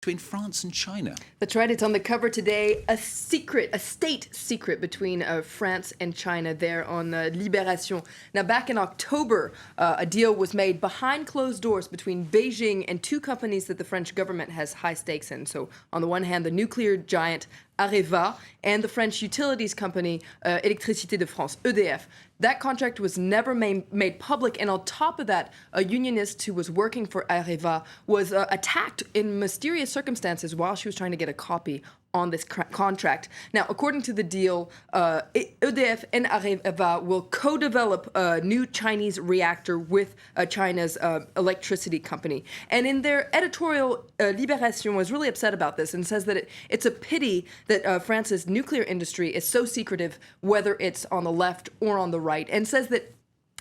between France and China. That's right. It's on the cover today. A state secret between France and China there on Libération. Now, back in October, a deal was made behind closed doors between Beijing and two companies that the French government has high stakes in. So, on the one hand, the nuclear giant Areva and the French utilities company Électricité de France, EDF. That contract was never made public, and on top of that, a unionist who was working for Areva was attacked in mysterious circumstances while she was trying to get a copy on this contract. Now, according to the deal, EDF and Areva will co-develop a new Chinese reactor with China's electricity company. And in their editorial, Libération was really upset about this and says that it's a pity that France's nuclear industry is so secretive, whether it's on the left or on the right, and says that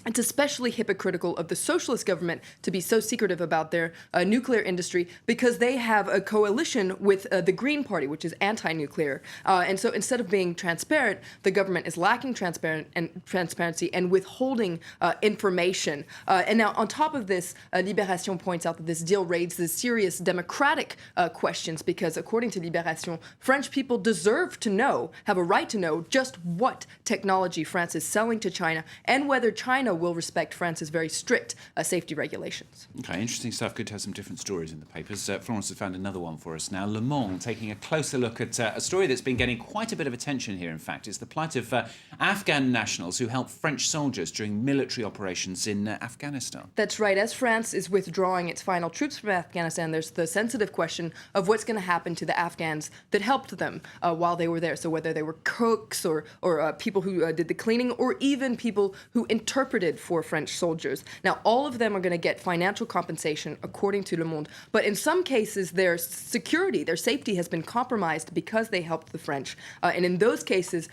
it's especially hypocritical of the socialist government to be so secretive about their nuclear industry because they have a coalition with the Green Party, which is anti-nuclear. And so instead of being transparent, the government is lacking transparency and withholding information. And now, on top of this, Libération points out that this deal raises serious democratic questions because, according to Libération, French people deserve to know, have a right to know, just what technology France is selling to China and whether China will respect France's very strict safety regulations. Okay, interesting stuff. Good to have some different stories in the papers. Florence has found another one for us now. Le Monde taking a closer look at a story that's been getting quite a bit of attention here, in fact. It's the plight of Afghan nationals who helped French soldiers during military operations in Afghanistan. That's right. As France is withdrawing its final troops from Afghanistan, there's the sensitive question of what's going to happen to the Afghans that helped them while they were there. So whether they were cooks or people who did the cleaning or even people who interpreted for French soldiers. Now, all of them are going to get financial compensation, according to Le Monde. But in some cases, their security, their safety has been compromised because they helped the French. And in those cases,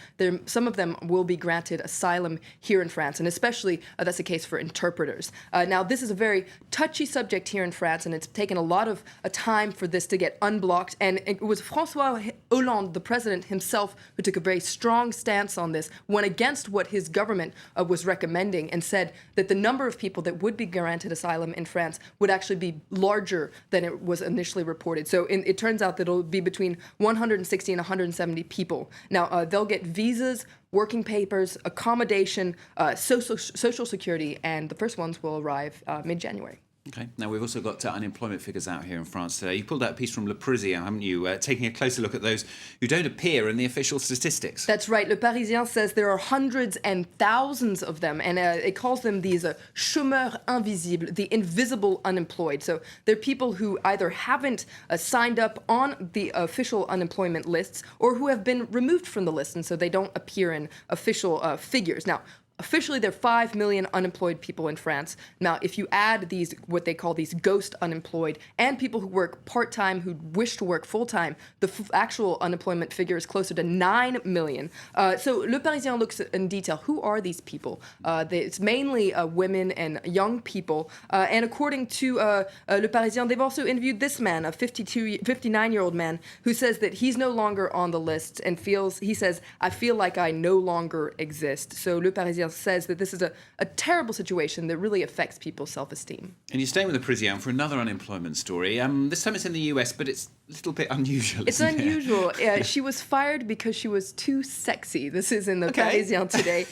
some of them will be granted asylum here in France. And especially, that's the case for interpreters. Now, this is a very touchy subject here in France, and it's taken a lot of time for this to get unblocked. And it was François Hollande, the president himself, who took a very strong stance on this, went against what his government was recommending, and said that the number of people that would be granted asylum in France would actually be larger than it was initially reported. So it turns out that it'll be between 160 and 170 people. Now, they'll get visas, working papers, accommodation, social security, and the first ones will arrive mid-January. Okay. Now, we've also got unemployment figures out here in France today. You pulled out a piece from Le Parisien, haven't you, taking a closer look at those who don't appear in the official statistics. That's right. Le Parisien says there are hundreds and thousands of them, and it calls them these chômeurs invisibles, the invisible unemployed. So they're people who either haven't signed up on the official unemployment lists or who have been removed from the list, and so they don't appear in official figures. Now, officially, there are 5 million unemployed people in France. Now, if you add these, what they call these ghost unemployed, and people who work part-time, who wish to work full-time, the actual unemployment figure is closer to 9 million. So Le Parisien looks in detail. Who are these people? It's mainly women and young people. And according to Le Parisien, they've also interviewed this man, a 59-year-old man, who says that he's no longer on the list and he says, I feel like I no longer exist. So Le Parisien says that this is a terrible situation that really affects people's self-esteem. And you're staying with the Parisien for another unemployment story. This time it's in the US, but it's a little bit unusual. It's unusual. She was fired because she was too sexy. This is in the Parisien today.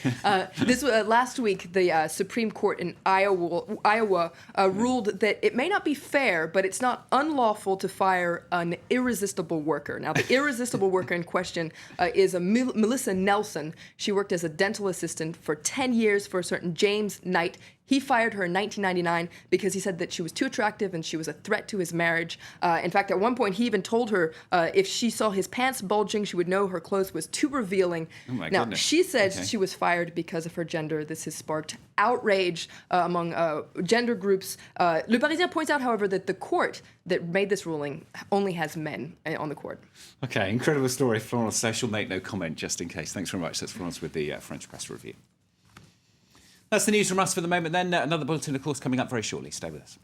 This last week, the Supreme Court in Iowa ruled that it may not be fair, but it's not unlawful to fire an irresistible worker. Now, the irresistible worker in question is Melissa Nelson. She worked as a dental assistant for 10 years for a certain James Knight. He fired her in 1999 because he said that she was too attractive and she was a threat to his marriage. In fact, at one point, he even told her if she saw his pants bulging, she would know her clothes was too revealing. Oh my now, goodness. she says she was fired because of her gender. This has sparked outrage among gender groups. Le Parisien points out, however, that the court that made this ruling only has men on the court. Okay, incredible story. Florence, so she'll make no comment just in case. Thanks very much. That's Florence with the French Press Review. That's the news from us for the moment then. Another bulletin, of course, coming up very shortly. Stay with us.